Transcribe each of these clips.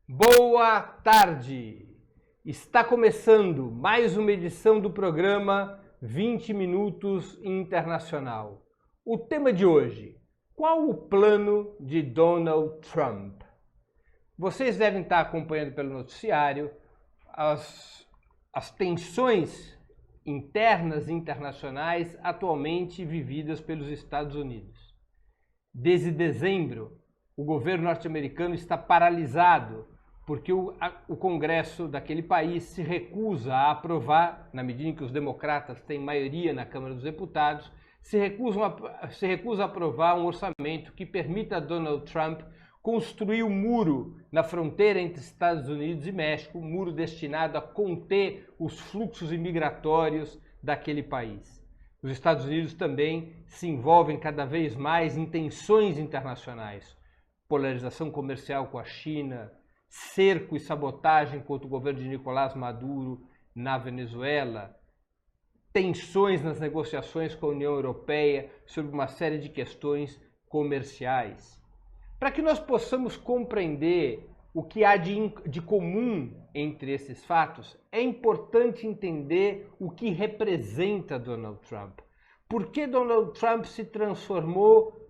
Boa tarde! Está começando mais uma edição do programa 20 Minutos Internacional. O tema de hoje: qual o plano de Donald Trump? Vocês devem estar acompanhando pelo noticiário as tensões internas e internacionais atualmente vividas pelos Estados Unidos. Desde dezembro, o governo norte-americano está paralisado porque o Congresso daquele país se recusa a aprovar, na medida em que os democratas têm maioria na Câmara dos Deputados, se recusa a aprovar um orçamento que permita a Donald Trump construir um muro na fronteira entre Estados Unidos e México, um muro destinado a conter os fluxos imigratórios daquele país. Os Estados Unidos também se envolvem cada vez mais em tensões internacionais, polarização comercial com a China, cerco e sabotagem contra o governo de Nicolás Maduro na Venezuela, tensões nas negociações com a União Europeia sobre uma série de questões comerciais. Para que nós possamos compreender o que há de comum entre esses fatos, é importante entender o que representa Donald Trump. Por que Donald Trump se transformou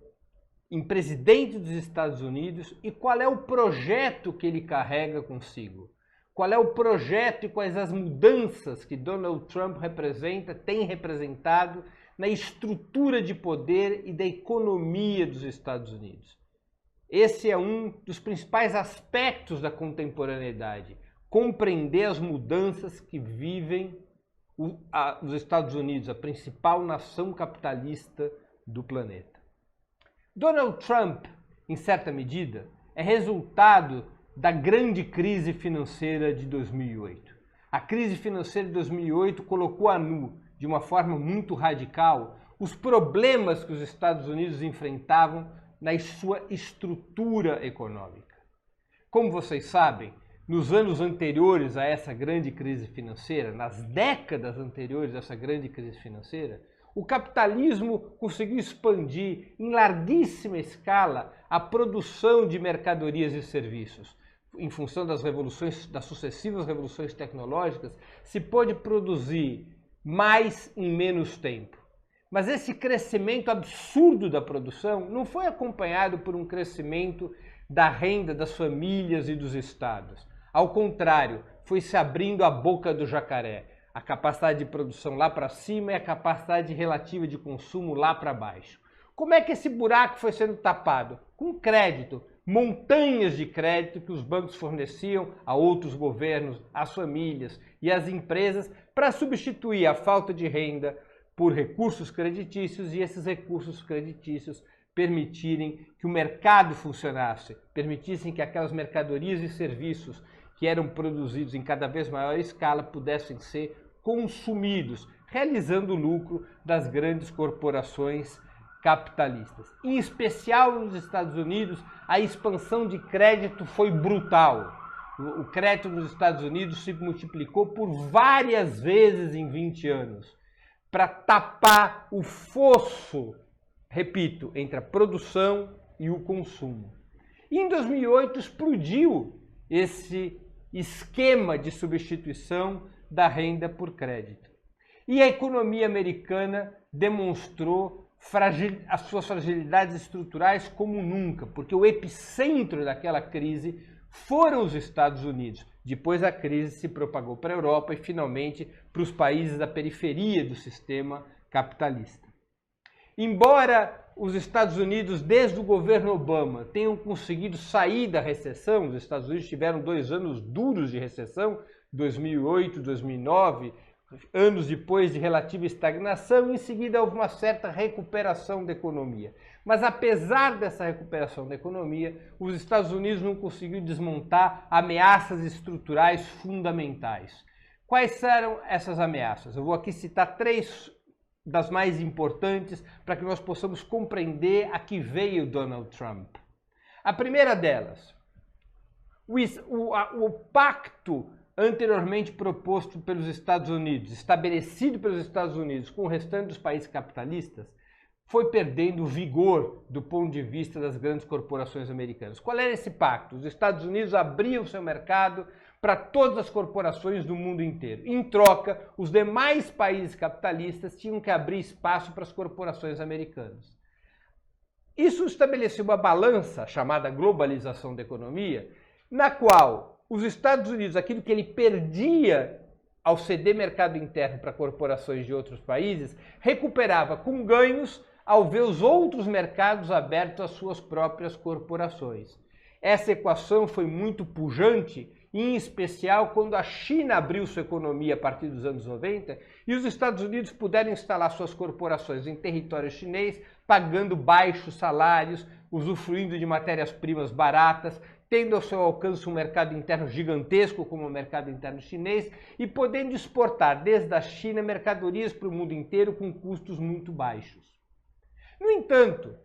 em presidente dos Estados Unidos e qual é o projeto que ele carrega consigo? Qual é o projeto e quais as mudanças que Donald Trump tem representado na estrutura de poder e da economia dos Estados Unidos? Esse é um dos principais aspectos da contemporaneidade, compreender as mudanças que vivem os Estados Unidos, a principal nação capitalista do planeta. Donald Trump, em certa medida, é resultado da grande crise financeira de 2008. A crise financeira de 2008 colocou a nu, de uma forma muito radical, os problemas que os Estados Unidos enfrentavam na sua estrutura econômica. Como vocês sabem, nos anos anteriores a essa grande crise financeira, nas décadas anteriores a essa grande crise financeira, o capitalismo conseguiu expandir em larguíssima escala a produção de mercadorias e serviços. Em função das sucessivas revoluções tecnológicas, se pôde produzir mais em menos tempo. Mas esse crescimento absurdo da produção não foi acompanhado por um crescimento da renda das famílias e dos estados. Ao contrário, foi se abrindo a boca do jacaré. A capacidade de produção lá para cima e a capacidade relativa de consumo lá para baixo. Como é que esse buraco foi sendo tapado? Com crédito, montanhas de crédito que os bancos forneciam a outros governos, às famílias e às empresas para substituir a falta de renda por recursos creditícios e esses recursos creditícios permitirem que o mercado funcionasse, permitissem que aquelas mercadorias e serviços que eram produzidos em cada vez maior escala pudessem ser consumidos, realizando o lucro das grandes corporações capitalistas. Em especial nos Estados Unidos, a expansão de crédito foi brutal. O crédito nos Estados Unidos se multiplicou por várias vezes em 20 anos, para tapar o fosso, repito, entre a produção e o consumo. E em 2008 explodiu esse esquema de substituição da renda por crédito. E a economia americana demonstrou as suas fragilidades estruturais como nunca, porque o epicentro daquela crise foram os Estados Unidos. Depois a crise se propagou para a Europa e finalmente para os países da periferia do sistema capitalista. Embora os Estados Unidos, desde o governo Obama, tenham conseguido sair da recessão, os Estados Unidos tiveram 2 anos duros de recessão, 2008, 2009, anos depois de relativa estagnação, em seguida houve uma certa recuperação da economia. Mas apesar dessa recuperação da economia, os Estados Unidos não conseguiram desmontar ameaças estruturais fundamentais. Quais eram essas ameaças? Eu vou aqui citar 3 das mais importantes para que nós possamos compreender a que veio Donald Trump. A primeira delas, o pacto anteriormente proposto pelos Estados Unidos, estabelecido pelos Estados Unidos com o restante dos países capitalistas, foi perdendo vigor do ponto de vista das grandes corporações americanas. Qual era esse pacto? Os Estados Unidos abriam seu mercado para todas as corporações do mundo inteiro. Em troca, os demais países capitalistas tinham que abrir espaço para as corporações americanas. Isso estabeleceu uma balança chamada globalização da economia, na qual os Estados Unidos, aquilo que ele perdia ao ceder mercado interno para corporações de outros países, recuperava com ganhos ao ver os outros mercados abertos às suas próprias corporações. Essa equação foi muito pujante, em especial quando a China abriu sua economia a partir dos anos 90 e os Estados Unidos puderam instalar suas corporações em território chinês, pagando baixos salários, usufruindo de matérias-primas baratas, tendo ao seu alcance um mercado interno gigantesco como o mercado interno chinês e podendo exportar desde a China mercadorias para o mundo inteiro com custos muito baixos. No entanto,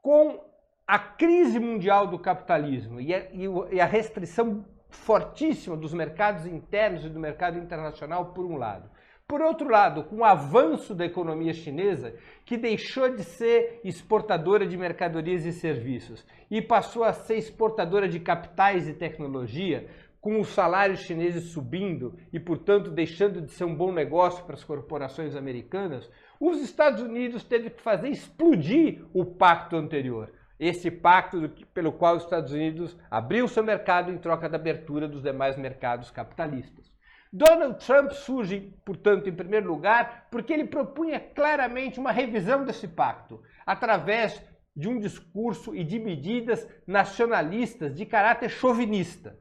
com a crise mundial do capitalismo e a restrição fortíssima dos mercados internos e do mercado internacional, por um lado. Por outro lado, com o avanço da economia chinesa, que deixou de ser exportadora de mercadorias e serviços e passou a ser exportadora de capitais e tecnologia, com os salários chineses subindo e, portanto, deixando de ser um bom negócio para as corporações americanas, os Estados Unidos teve que fazer explodir o pacto anterior. Esse pacto pelo qual os Estados Unidos abriu seu mercado em troca da abertura dos demais mercados capitalistas. Donald Trump surge, portanto, em primeiro lugar, porque ele propunha claramente uma revisão desse pacto, através de um discurso e de medidas nacionalistas de caráter chauvinista.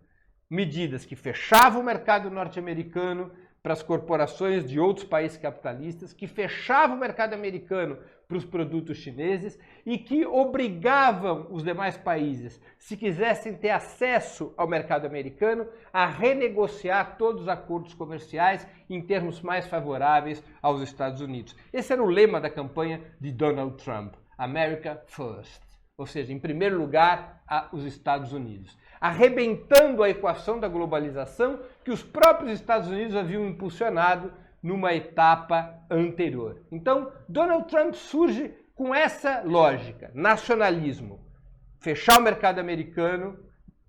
Medidas que fechavam o mercado norte-americano para as corporações de outros países capitalistas, que fechavam o mercado americano para os produtos chineses e que obrigavam os demais países, se quisessem ter acesso ao mercado americano, a renegociar todos os acordos comerciais em termos mais favoráveis aos Estados Unidos. Esse era o lema da campanha de Donald Trump, America First, ou seja, em primeiro lugar, os Estados Unidos, arrebentando a equação da globalização que os próprios Estados Unidos haviam impulsionado numa etapa anterior. Então, Donald Trump surge com essa lógica, nacionalismo, fechar o mercado americano,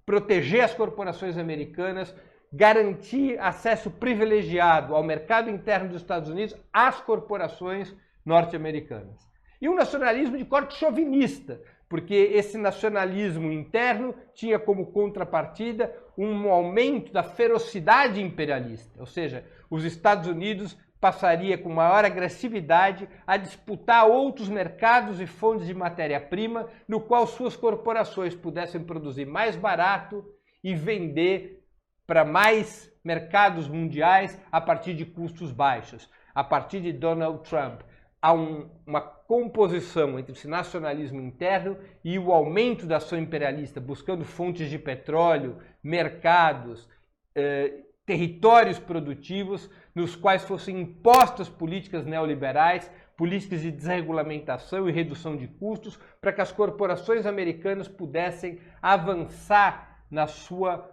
proteger as corporações americanas, garantir acesso privilegiado ao mercado interno dos Estados Unidos às corporações norte-americanas. E um nacionalismo de corte chauvinista, porque esse nacionalismo interno tinha como contrapartida um aumento da ferocidade imperialista, ou seja, os Estados Unidos passaria com maior agressividade a disputar outros mercados e fontes de matéria-prima, no qual suas corporações pudessem produzir mais barato e vender para mais mercados mundiais a partir de custos baixos. A partir de Donald Trump, há uma composição entre esse nacionalismo interno e o aumento da ação imperialista, buscando fontes de petróleo, mercados, territórios produtivos, nos quais fossem impostas políticas neoliberais, políticas de desregulamentação e redução de custos, para que as corporações americanas pudessem avançar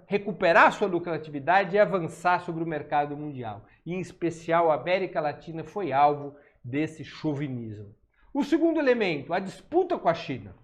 recuperar sua lucratividade e avançar sobre o mercado mundial. E, em especial, a América Latina foi alvo desse chauvinismo. O segundo elemento, a disputa com a China.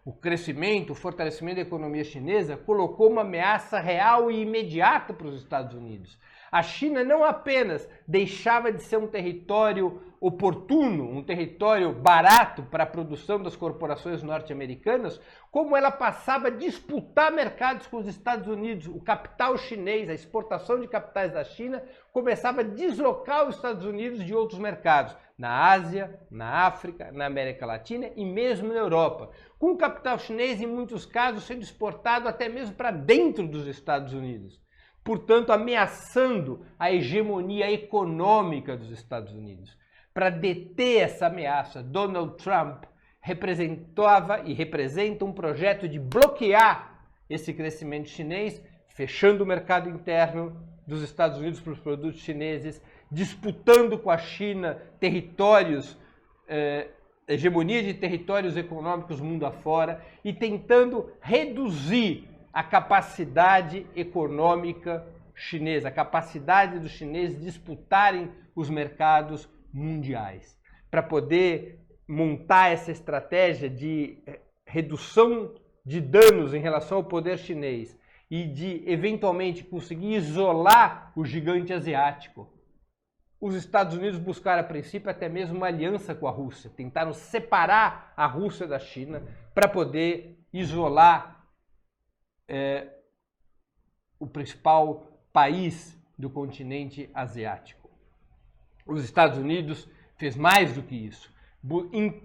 O crescimento, o fortalecimento da economia chinesa colocou uma ameaça real e imediata para os Estados Unidos. A China não apenas deixava de ser um território oportuno, um território barato para a produção das corporações norte-americanas, como ela passava a disputar mercados com os Estados Unidos. O capital chinês, a exportação de capitais da China, começava a deslocar os Estados Unidos de outros mercados, na Ásia, na África, na América Latina e mesmo na Europa, com o capital chinês, em muitos casos, sendo exportado até mesmo para dentro dos Estados Unidos, portanto, ameaçando a hegemonia econômica dos Estados Unidos. Para deter essa ameaça, Donald Trump representava e representa um projeto de bloquear esse crescimento chinês, fechando o mercado interno dos Estados Unidos para os produtos chineses, disputando com a China territórios, hegemonia de territórios econômicos mundo afora e tentando reduzir a capacidade econômica chinesa, a capacidade dos chineses disputarem os mercados mundiais, para poder montar essa estratégia de redução de danos em relação ao poder chinês e de, eventualmente, conseguir isolar o gigante asiático, os Estados Unidos buscaram, a princípio, até mesmo uma aliança com a Rússia. Tentaram separar a Rússia da China para poder isolar o principal país do continente asiático. Os Estados Unidos fez mais do que isso.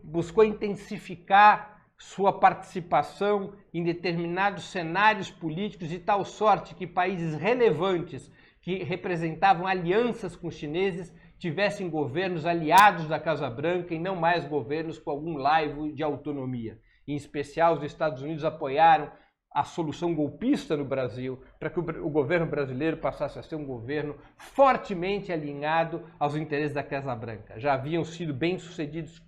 Buscou intensificar sua participação em determinados cenários políticos de tal sorte que países relevantes que representavam alianças com os chineses tivessem governos aliados da Casa Branca e não mais governos com algum laivo de autonomia. Em especial, os Estados Unidos apoiaram a solução golpista no Brasil para que o governo brasileiro passasse a ser um governo fortemente alinhado aos interesses da Casa Branca. Já haviam sido bem-sucedidos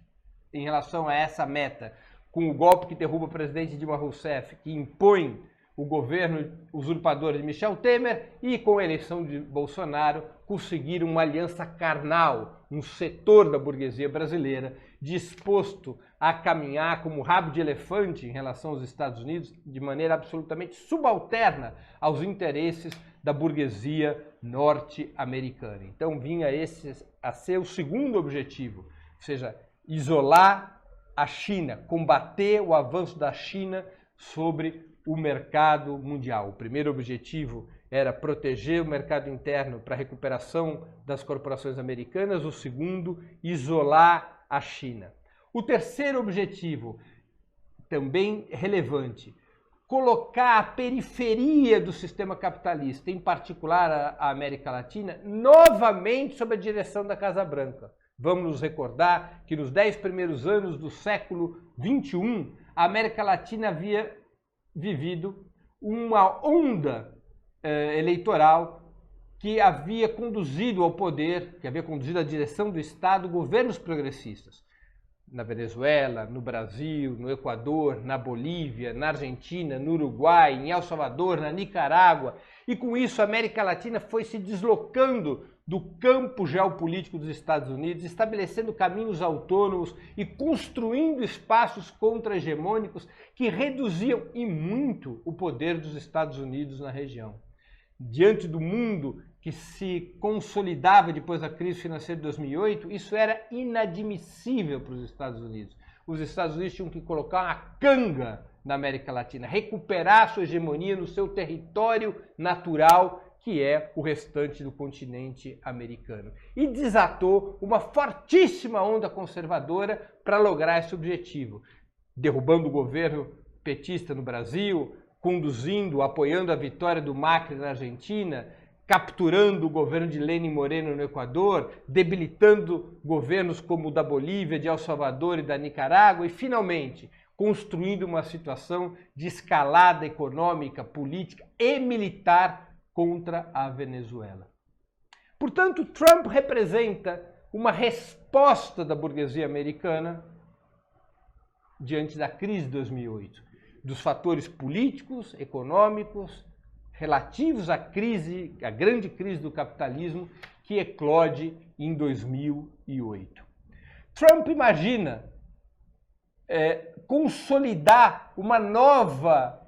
em relação a essa meta, com o golpe que derruba o presidente Dilma Rousseff, que impõe o governo usurpador de Michel Temer, e com a eleição de Bolsonaro conseguiram uma aliança carnal, um setor da burguesia brasileira disposto a caminhar como rabo de elefante em relação aos Estados Unidos de maneira absolutamente subalterna aos interesses da burguesia norte-americana. Então vinha esse a ser o segundo objetivo, ou seja, isolar a China, combater o avanço da China sobre o mercado mundial. O primeiro objetivo era proteger o mercado interno para a recuperação das corporações americanas, o segundo, isolar a China. O terceiro objetivo, também relevante, colocar a periferia do sistema capitalista, em particular a América Latina, novamente sob a direção da Casa Branca. Vamos nos recordar que nos 10 primeiros anos do século XXI, a América Latina havia vivido uma onda eleitoral que havia conduzido ao poder, que havia conduzido à direção do Estado, governos progressistas. Na Venezuela, no Brasil, no Equador, na Bolívia, na Argentina, no Uruguai, em El Salvador, na Nicarágua. E com isso a América Latina foi se deslocando do campo geopolítico dos Estados Unidos, estabelecendo caminhos autônomos e construindo espaços contra-hegemônicos que reduziam e muito o poder dos Estados Unidos na região. Diante do mundo que se consolidava depois da crise financeira de 2008, isso era inadmissível para os Estados Unidos. Os Estados Unidos tinham que colocar uma canga na América Latina, recuperar sua hegemonia no seu território natural, que é o restante do continente americano. E desatou uma fortíssima onda conservadora para lograr esse objetivo, derrubando o governo petista no Brasil, conduzindo, apoiando a vitória do Macri na Argentina, capturando o governo de Lenin Moreno no Equador, debilitando governos como o da Bolívia, de El Salvador e da Nicarágua, e finalmente construindo uma situação de escalada econômica, política e militar contra a Venezuela. Portanto, Trump representa uma resposta da burguesia americana diante da crise de 2008, dos fatores políticos, econômicos, relativos à crise, à grande crise do capitalismo que eclode em 2008. Trump imagina consolidar uma nova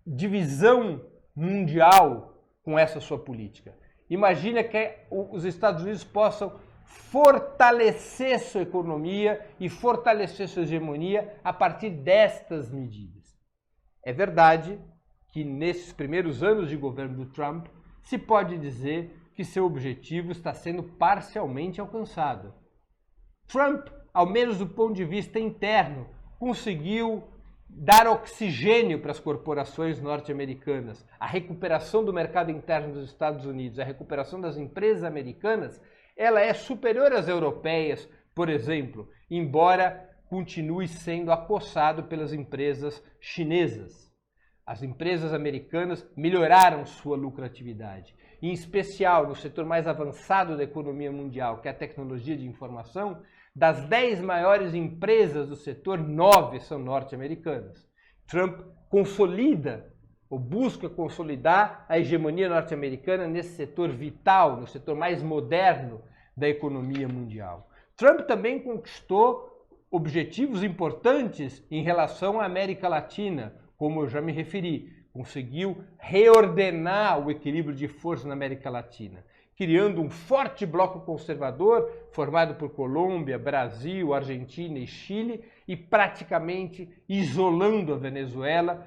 divisão mundial com essa sua política. Imagina que os Estados Unidos possam fortalecer sua economia e fortalecer sua hegemonia a partir destas medidas. É verdade que nesses primeiros anos de governo do Trump se pode dizer que seu objetivo está sendo parcialmente alcançado. Trump, ao menos do ponto de vista interno, conseguiu dar oxigênio para as corporações norte-americanas. A recuperação do mercado interno dos Estados Unidos, a recuperação das empresas americanas, ela é superior às europeias, por exemplo, embora continue sendo acossado pelas empresas chinesas. As empresas americanas melhoraram sua lucratividade. Em especial, no setor mais avançado da economia mundial, que é a tecnologia de informação, das 10 maiores empresas do setor, 9 são norte-americanas. Trump consolida ou busca consolidar a hegemonia norte-americana nesse setor vital, no setor mais moderno da economia mundial. Trump também conquistou objetivos importantes em relação à América Latina, como eu já me referi. Conseguiu reordenar o equilíbrio de força na América Latina, criando um forte bloco conservador formado por Colômbia, Brasil, Argentina e Chile e praticamente isolando a Venezuela,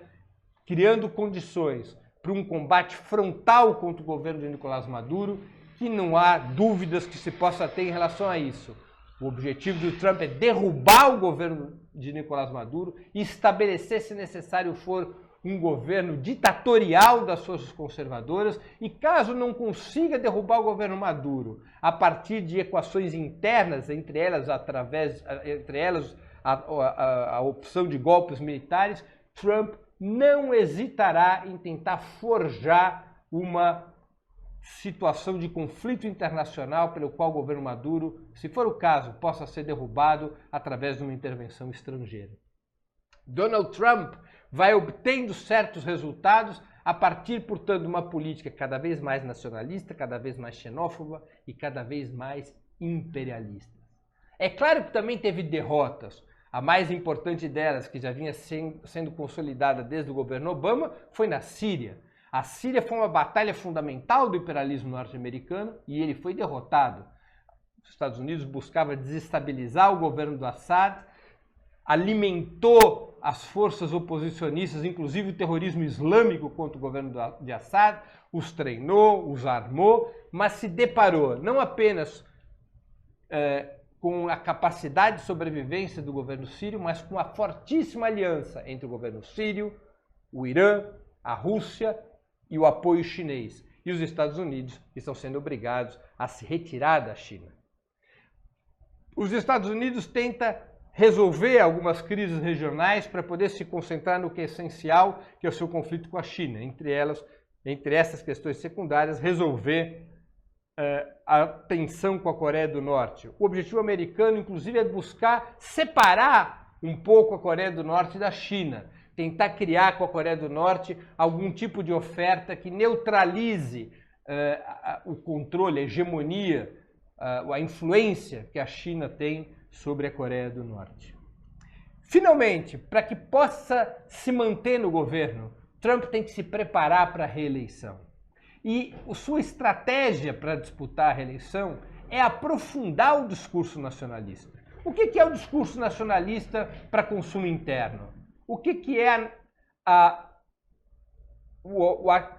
criando condições para um combate frontal contra o governo de Nicolás Maduro, que não há dúvidas que se possa ter em relação a isso. O objetivo do Trump é derrubar o governo de Nicolás Maduro e estabelecer, se necessário for, um governo ditatorial das forças conservadoras e, caso não consiga derrubar o governo Maduro a partir de equações internas, entre elas a opção de golpes militares, Trump não hesitará em tentar forjar uma situação de conflito internacional pelo qual o governo Maduro, se for o caso, possa ser derrubado através de uma intervenção estrangeira. Donald Trump vai obtendo certos resultados a partir, portanto, de uma política cada vez mais nacionalista, cada vez mais xenófoba e cada vez mais imperialista. É claro que também teve derrotas. A mais importante delas, que já vinha sendo consolidada desde o governo Obama, foi na Síria. A Síria foi uma batalha fundamental do imperialismo norte-americano e ele foi derrotado. Os Estados Unidos buscavam desestabilizar o governo do Assad, alimentou as forças oposicionistas, inclusive o terrorismo islâmico contra o governo de Assad, os treinou, os armou, mas se deparou não apenas com a capacidade de sobrevivência do governo sírio, mas com a fortíssima aliança entre o governo sírio, o Irã, a Rússia e o apoio chinês. E os Estados Unidos estão sendo obrigados a se retirar da China. Os Estados Unidos tentam resolver algumas crises regionais para poder se concentrar no que é essencial, que é o seu conflito com a China. Entre essas questões secundárias, resolver a tensão com a Coreia do Norte. O objetivo americano, inclusive, é buscar separar um pouco a Coreia do Norte da China, tentar criar com a Coreia do Norte algum tipo de oferta que neutralize o controle, a hegemonia, a influência que a China tem sobre a Coreia do Norte. Finalmente, para que possa se manter no governo, Trump tem que se preparar para a reeleição. E sua estratégia para disputar a reeleição é aprofundar o discurso nacionalista. O que é o discurso nacionalista para consumo interno? O que é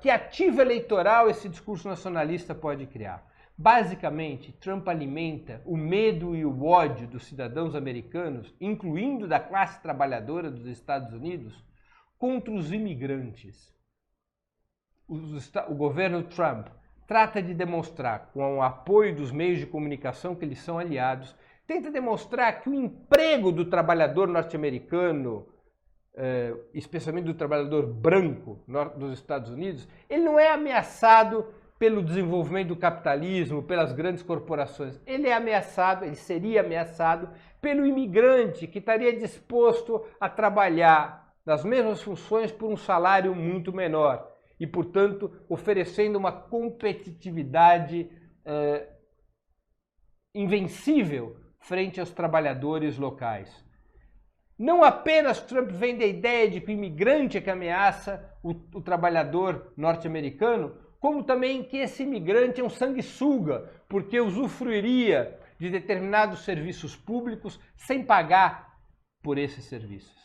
que ativo eleitoral esse discurso nacionalista pode criar? Basicamente, Trump alimenta o medo e o ódio dos cidadãos americanos, incluindo da classe trabalhadora dos Estados Unidos, contra os imigrantes. O governo Trump trata de demonstrar, com o apoio dos meios de comunicação que eles são aliados, tenta demonstrar que o emprego do trabalhador norte-americano, especialmente do trabalhador branco dos Estados Unidos, ele não é ameaçado pelo desenvolvimento do capitalismo, pelas grandes corporações. Ele seria ameaçado pelo imigrante que estaria disposto a trabalhar nas mesmas funções por um salário muito menor e, portanto, oferecendo uma competitividade invencível frente aos trabalhadores locais. Não apenas Trump vende a ideia de que o imigrante é que ameaça o trabalhador norte-americano, como também que esse imigrante é um sanguessuga, porque usufruiria de determinados serviços públicos sem pagar por esses serviços.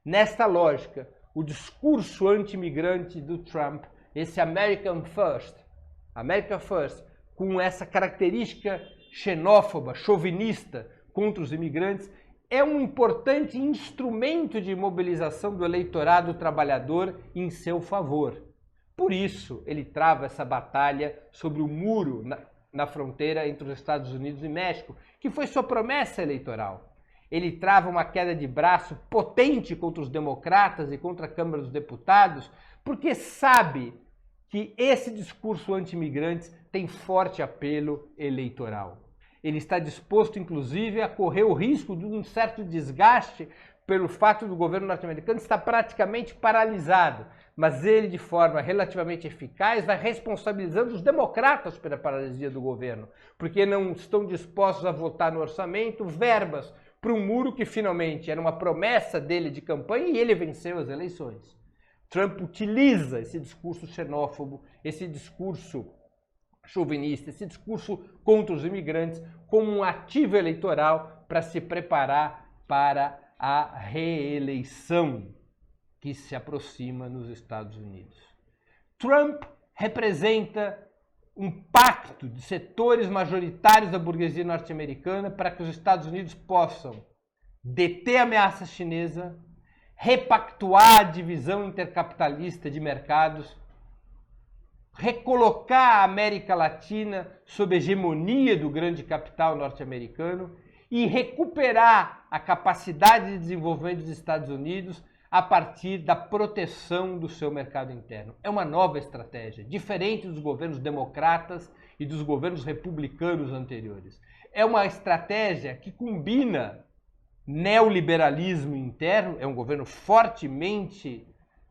Nesta lógica, o discurso anti-imigrante do Trump, esse America First, com essa característica xenófoba, chauvinista contra os imigrantes, é um importante instrumento de mobilização do eleitorado trabalhador em seu favor. Por isso, ele trava essa batalha sobre o muro na fronteira entre os Estados Unidos e México, que foi sua promessa eleitoral. Ele trava uma queda de braço potente contra os democratas e contra a Câmara dos Deputados, porque sabe que esse discurso anti-imigrantes tem forte apelo eleitoral. Ele está disposto, inclusive, a correr o risco de um certo desgaste pelo fato do governo norte-americano estar praticamente paralisado. Mas ele, de forma relativamente eficaz, vai responsabilizando os democratas pela paralisia do governo, porque não estão dispostos a votar no orçamento verbas para um muro que finalmente era uma promessa dele de campanha e ele venceu as eleições. Trump utiliza esse discurso xenófobo, esse discurso chauvinista, esse discurso contra os imigrantes como um ativo eleitoral para se preparar para a reeleição que se aproxima nos Estados Unidos. Trump representa um pacto de setores majoritários da burguesia norte-americana para que os Estados Unidos possam deter a ameaça chinesa, repactuar a divisão intercapitalista de mercados, recolocar a América Latina sob a hegemonia do grande capital norte-americano e recuperar a capacidade de desenvolvimento dos Estados Unidos a partir da proteção do seu mercado interno. É uma nova estratégia, diferente dos governos democratas e dos governos republicanos anteriores. É uma estratégia que combina neoliberalismo interno, é um governo fortemente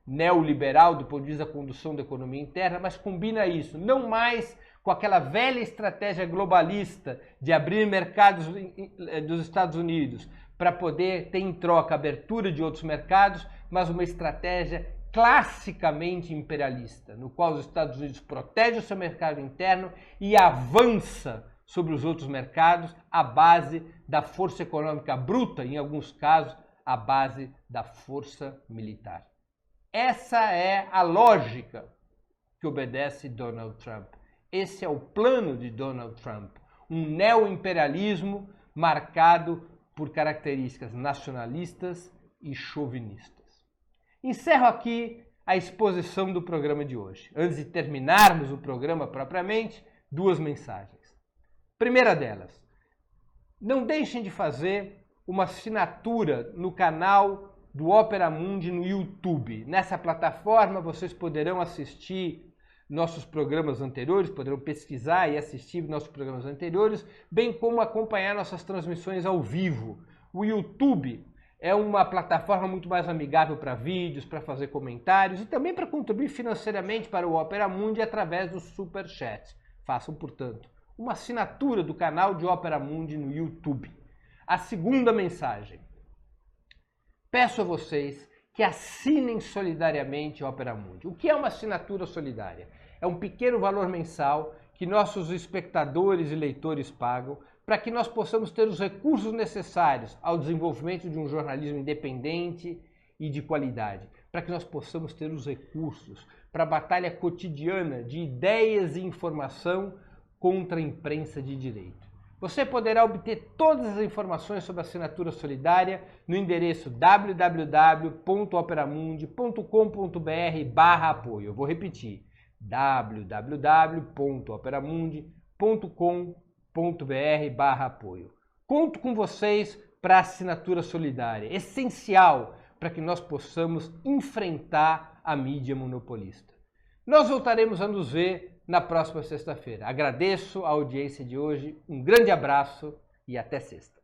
neoliberal do ponto de vista da condução da economia interna, mas combina isso não mais com aquela velha estratégia globalista de abrir mercados dos Estados Unidos para poder ter em troca a abertura de outros mercados, mas uma estratégia classicamente imperialista, no qual os Estados Unidos protege o seu mercado interno e avança sobre os outros mercados à base da força econômica bruta, em alguns casos, à base da força militar. Essa é a lógica que obedece Donald Trump. Esse é o plano de Donald Trump, um neoimperialismo marcado por características nacionalistas e chauvinistas. Encerro aqui a exposição do programa de hoje. Antes de terminarmos o programa propriamente, duas mensagens. Primeira delas, não deixem de fazer uma assinatura no canal do Opera Mundi no YouTube. Nessa plataforma vocês poderão assistir nossos programas anteriores, poderão pesquisar e assistir nossos programas anteriores, bem como acompanhar nossas transmissões ao vivo. O YouTube é uma plataforma muito mais amigável para vídeos, para fazer comentários e também para contribuir financeiramente para o Opera Mundi através do Super Chat. Façam, portanto, uma assinatura do canal de Opera Mundi no YouTube. A segunda mensagem. Peço a vocês que assinem solidariamente a Opera Mundi. O que é uma assinatura solidária? É um pequeno valor mensal que nossos espectadores e leitores pagam para que nós possamos ter os recursos necessários ao desenvolvimento de um jornalismo independente e de qualidade, para que nós possamos ter os recursos para a batalha cotidiana de ideias e informação contra a imprensa de direito. Você poderá obter todas as informações sobre a assinatura solidária no endereço www.operamundi.com.br/apoio. Eu vou repetir, www.operamundi.com.br/apoio. Conto com vocês para a assinatura solidária, essencial para que nós possamos enfrentar a mídia monopolista. Nós voltaremos a nos ver na próxima sexta-feira. Agradeço a audiência de hoje, um grande abraço e até sexta.